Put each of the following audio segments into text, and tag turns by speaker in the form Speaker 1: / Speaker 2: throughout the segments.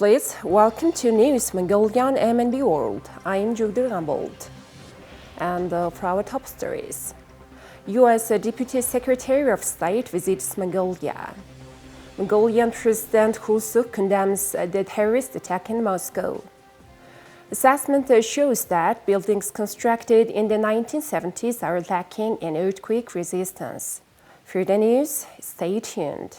Speaker 1: please. Welcome to News Mongolian MNB World. I am Judy Rambold. And for our top stories, U.S. Deputy Secretary of State visits Mongolia. Mongolian President Khurelsukh condemns the terrorist attack in Moscow. Assessment shows that buildings constructed in the 1970s are lacking in earthquake resistance. For the news, stay tuned.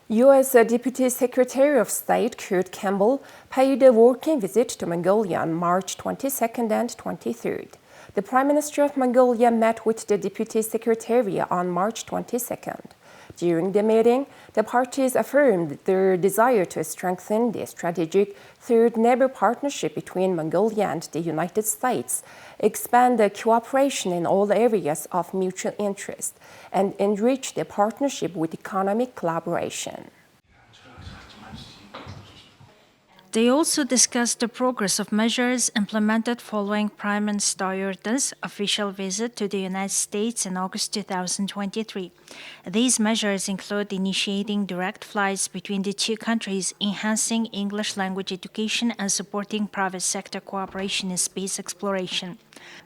Speaker 1: U.S. Deputy Secretary of State Kurt Campbell paid a working visit to Mongolia on March 22nd and 23rd. The Prime Minister of Mongolia met with the Deputy Secretary on March 22nd. During the meeting, the parties affirmed their desire to strengthen the strategic third neighbor partnership between Mongolia and the United States, expand the cooperation in all areas of mutual interest, and enrich the partnership with economic collaboration.
Speaker 2: They also discussed the progress of measures implemented following Prime Minister Erdogan's official visit to the United States in August 2023. These measures include initiating direct flights between the two countries, enhancing English language education, and supporting private sector cooperation in space exploration.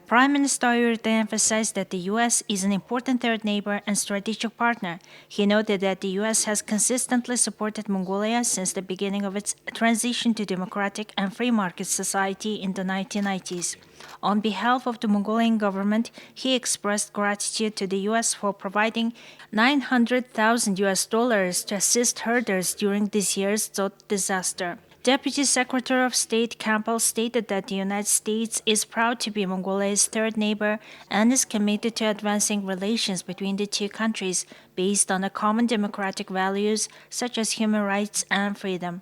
Speaker 2: Prime Minister Erdogan emphasized that the U.S. is an important third neighbor and strategic partner. He noted that the U.S. has consistently supported Mongolia since the beginning of its transition to democratic and free market society in the 1990s. On behalf of the Mongolian government, he expressed gratitude to the U.S. for providing $900,000 to assist herders during this year's drought disaster. Deputy Secretary of State Campbell stated that the United States is proud to be Mongolia's third neighbor and is committed to advancing relations between the two countries based on common democratic values such as human rights and freedom.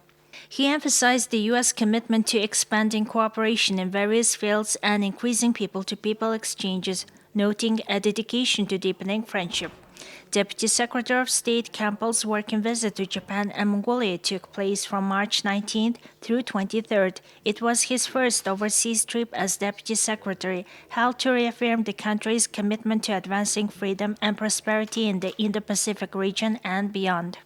Speaker 2: He emphasized the U.S. commitment to expanding cooperation in various fields and increasing people-to-people exchanges, noting a dedication to deepening friendship. Deputy Secretary of State Campbell's working visit to Japan and Mongolia took place from March 19th through 23rd. It was his first overseas trip as Deputy Secretary, held to reaffirm the country's commitment to advancing freedom and prosperity in the Indo-Pacific region and beyond.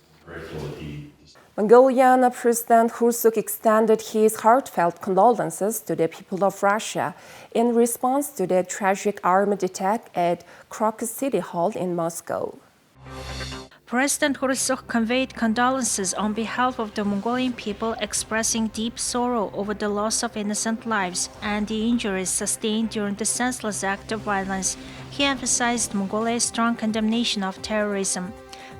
Speaker 1: Mongolian President Khurelsukh extended his heartfelt condolences to the people of Russia in response to the tragic armed attack at Khurelsukh City Hall in Moscow.
Speaker 2: President Khurelsukh conveyed condolences on behalf of the Mongolian people, expressing deep sorrow over the loss of innocent lives and the injuries sustained during the senseless act of violence. He emphasized Mongolia's strong condemnation of terrorism.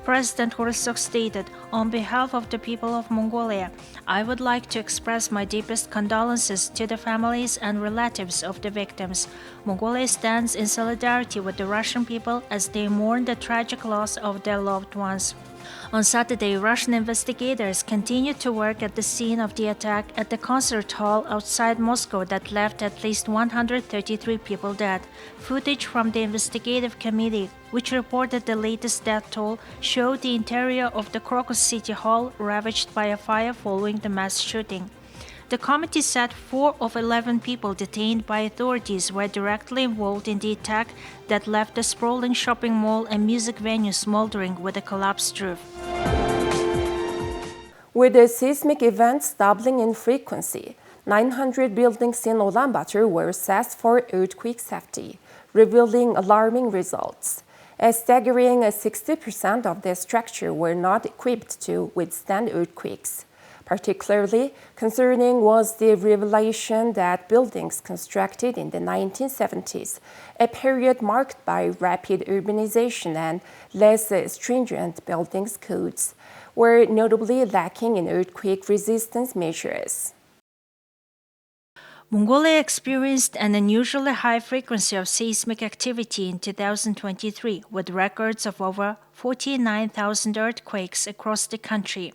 Speaker 2: President Khurelsukh stated, "On behalf of the people of Mongolia, I would like to express my deepest condolences to the families and relatives of the victims. Mongolia stands in solidarity with the Russian people as they mourn the tragic loss of their loved ones." On Saturday, Russian investigators continued to work at the scene of the attack at the concert hall outside Moscow that left at least 133 people dead. Footage from the investigative committee, which reported the latest death toll, showed the interior of the Khurelsukh City Hall ravaged by a fire following the mass shooting. The committee said 4 of 11 people detained by authorities were directly involved in the attack that left the sprawling shopping mall and music venue smoldering with a collapsed roof.
Speaker 1: With the seismic events doubling in frequency, 900 buildings in Ulaanbaatar were assessed for earthquake safety, revealing alarming results. A staggering 60% of the structure were not equipped to withstand earthquakes. Particularly concerning was the revelation that buildings constructed in the 1970s, a period marked by rapid urbanization and less stringent building codes, were notably lacking in earthquake resistance measures.
Speaker 2: Mongolia experienced an unusually high frequency of seismic activity in 2023, with records of over 49,000 earthquakes across the country.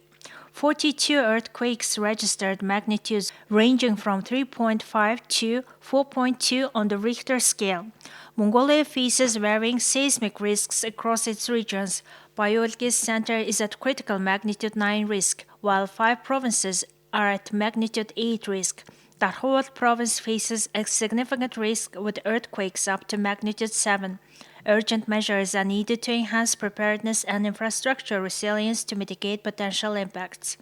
Speaker 2: 42 earthquakes registered magnitudes ranging from 3.5 to 4.2 on the Richter scale. Mongolia faces varying seismic risks across its regions. Biologist Center is at critical magnitude 9 risk, while 5 provinces are at magnitude 8 risk. That whole province faces a significant risk with earthquakes up to magnitude 7. Urgent measures are needed to enhance preparedness and infrastructure resilience to mitigate potential impacts.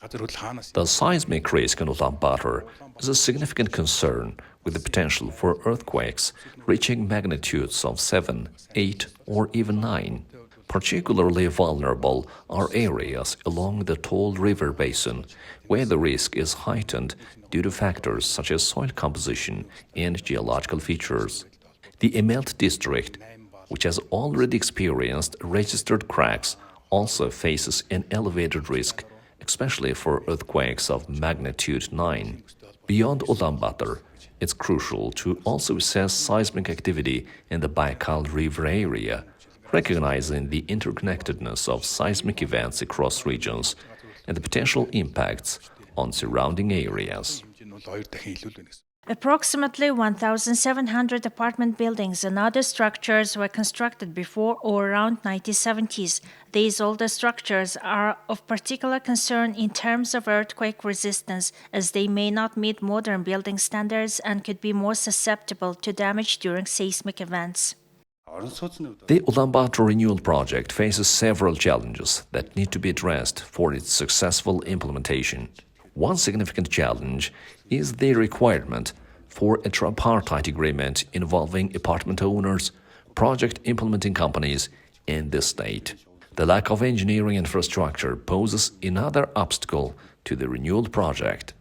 Speaker 3: The seismic risk in Ulaanbaatar is a significant concern, with the potential for earthquakes reaching magnitudes of 7, 8, or even 9. Particularly vulnerable are areas along the tall river basin, where the risk is heightened due to factors such as soil composition and geological features. The Emelt district, which has already experienced registered cracks, also faces an elevated risk, especially for earthquakes of magnitude 9. Beyond Ulaanbaatar, it's crucial to also assess seismic activity in the Baikal River area, recognizing the interconnectedness of seismic events across regions and the potential impacts on surrounding areas.
Speaker 2: Approximately 1,700 apartment buildings and other structures were constructed before or around 1970s. These older structures are of particular concern in terms of earthquake resistance, as they may not meet modern building standards and could be more susceptible to damage during seismic events.
Speaker 3: The Ulaanbaatar Renewal Project faces several challenges that need to be addressed for its successful implementation. One significant challenge is the requirement for a tripartite agreement involving apartment owners, project implementing companies, and the state. The lack of engineering infrastructure poses another obstacle to the renewal project.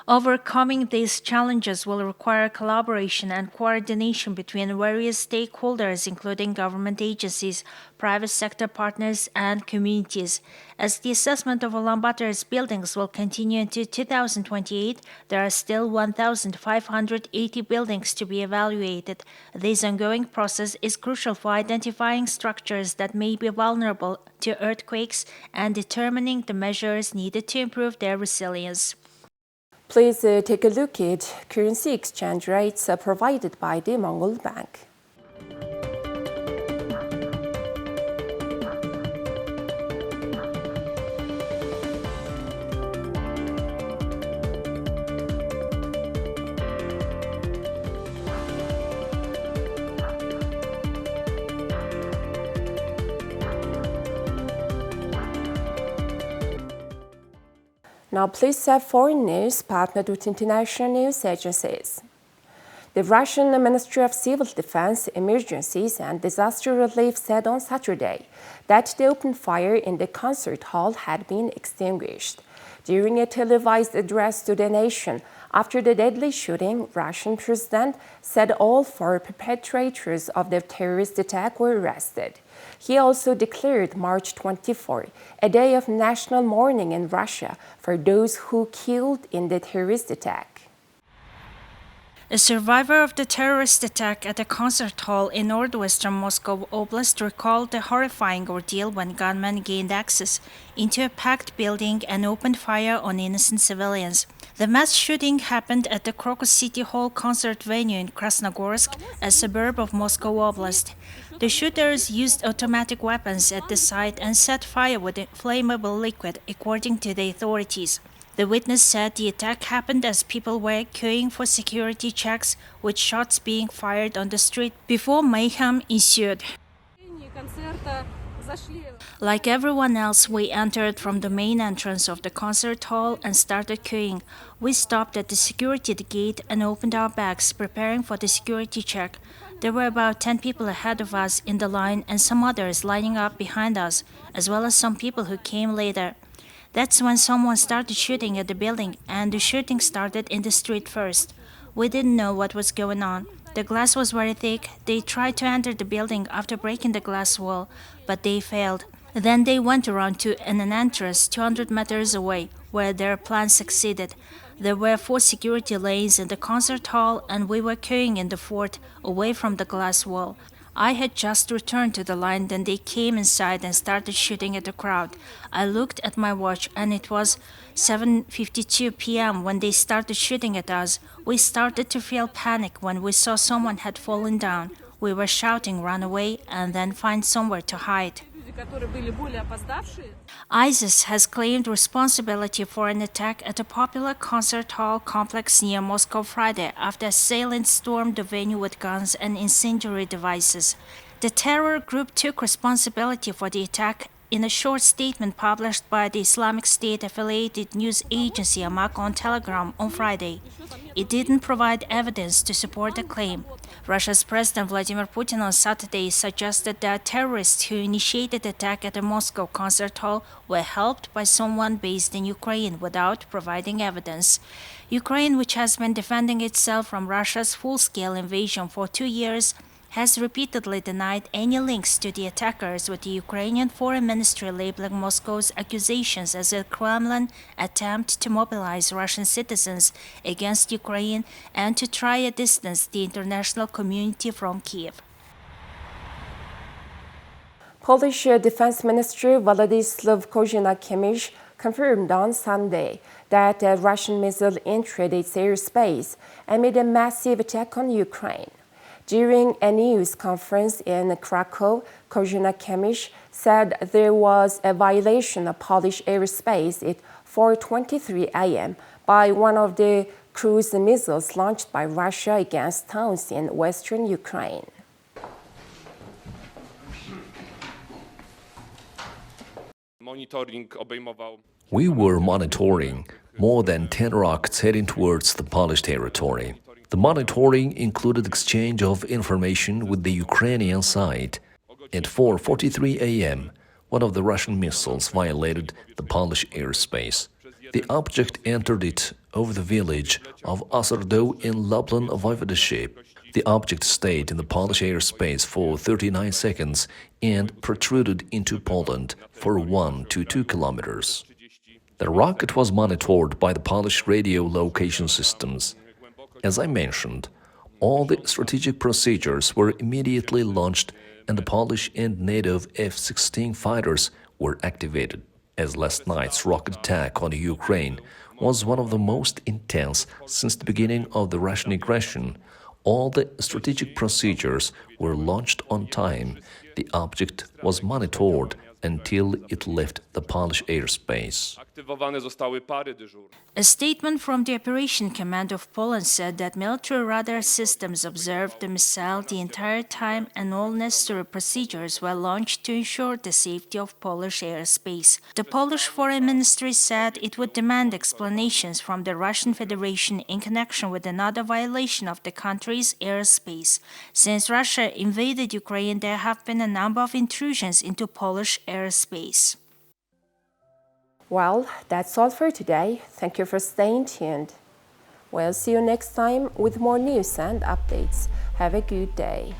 Speaker 2: Overcoming these challenges will require collaboration and coordination between various stakeholders, including government agencies, private sector partners, and communities. As the assessment of Ulaanbaatar's buildings will continue into 2028, there are still 1,580 buildings to be evaluated. This ongoing process is crucial for identifying structures that may be vulnerable to earthquakes and determining the measures needed to improve their resilience.
Speaker 1: Please take a look at currency exchange rates provided by the Mongol Bank. Now please have foreign news partnered with international news agencies. The Russian Ministry of Civil Defense, Emergencies and Disaster Relief said on Saturday that the open fire in the concert hall had been extinguished. During a televised address to the nation after the deadly shooting, Russian President said all 4 perpetrators of the terrorist attack were arrested. He also declared March 24 a day of national mourning in Russia for those who killed in the terrorist attack.
Speaker 2: A survivor of the terrorist attack at a concert hall in northwestern Moscow Oblast recalled the horrifying ordeal when gunmen gained access into a packed building and opened fire on innocent civilians. The mass shooting happened at the Crocus City Hall concert venue in Krasnogorsk, a suburb of Moscow Oblast. The shooters used automatic weapons at the site and set fire with flammable liquid, according to the authorities. The witness said the attack happened as people were queuing for security checks, with shots being fired on the street before mayhem ensued. Like everyone else, we entered from the main entrance of the concert hall and started queuing. We stopped at the security gate and opened our bags, preparing for the security check. There were about 10 people ahead of us in the line and some others lining up behind us, as well as some people who came later. That's when someone started shooting at the building, and the shooting started in the street first. We didn't know what was going on. The glass was very thick. They tried to enter the building after breaking the glass wall, but they failed. Then they went around to an entrance 200 meters away, where their plan succeeded. There were 4 security lanes in the concert hall, and we were queuing in the 4th, away from the glass wall. I had just returned to the line, then they came inside and started shooting at the crowd. I looked at my watch and it was 7:52 p.m. when they started shooting at us. We started to feel panic when we saw someone had fallen down. We were shouting, "Run away," and then find somewhere to hide. ISIS has claimed responsibility for an attack at a popular concert hall complex near Moscow Friday after assailants stormed the venue with guns and incendiary devices. The terror group took responsibility for the attack in a short statement published by the Islamic State-affiliated news agency Amaq on Telegram on Friday. It didn't provide evidence to support the claim. Russia's President Vladimir Putin on Saturday suggested that terrorists who initiated the attack at a Moscow concert hall were helped by someone based in Ukraine without providing evidence. Ukraine, which has been defending itself from Russia's full-scale invasion for 2 years, has repeatedly denied any links to the attackers, with the Ukrainian Foreign Ministry labeling Moscow's accusations as a Kremlin attempt to mobilize Russian citizens against Ukraine and to try to distance the international community from Kiev.
Speaker 1: Polish Defense Minister Władysław Kozyna-Kamysz confirmed on Sunday that a Russian missile entered its airspace amid a massive attack on Ukraine. During a news conference in Krakow, Kozyna-Kamysz said there was a violation of Polish airspace at 4:23 a.m. by one of the cruise missiles launched by Russia against towns in western Ukraine.
Speaker 3: We were monitoring more than 10 rockets heading towards the Polish territory. The monitoring included exchange of information with the Ukrainian side. At 4:43 a.m., one of the Russian missiles violated the Polish airspace. The object entered it over the village of Osardo in Lublin Voivodeship. The object stayed in the Polish airspace for 39 seconds and protruded into Poland for 1 to 2 kilometers. The rocket was monitored by the Polish radio location systems. As I mentioned, all the strategic procedures were immediately launched and the Polish and NATO F-16 fighters were activated. As last night's rocket attack on Ukraine was one of the most intense since the beginning of the Russian aggression, all the strategic procedures were launched on time. The object was monitored until it left the Polish airspace.
Speaker 2: A statement from the Operation Command of Poland said that military radar systems observed the missile the entire time and all necessary procedures were launched to ensure the safety of Polish airspace. The Polish Foreign Ministry said it would demand explanations from the Russian Federation in connection with another violation of the country's airspace. Since Russia invaded Ukraine, there have been a number of intrusions into Polish airspace.
Speaker 1: Well, that's all for today. Thank you for staying tuned. We'll see you next time with more news and updates. Have a good day.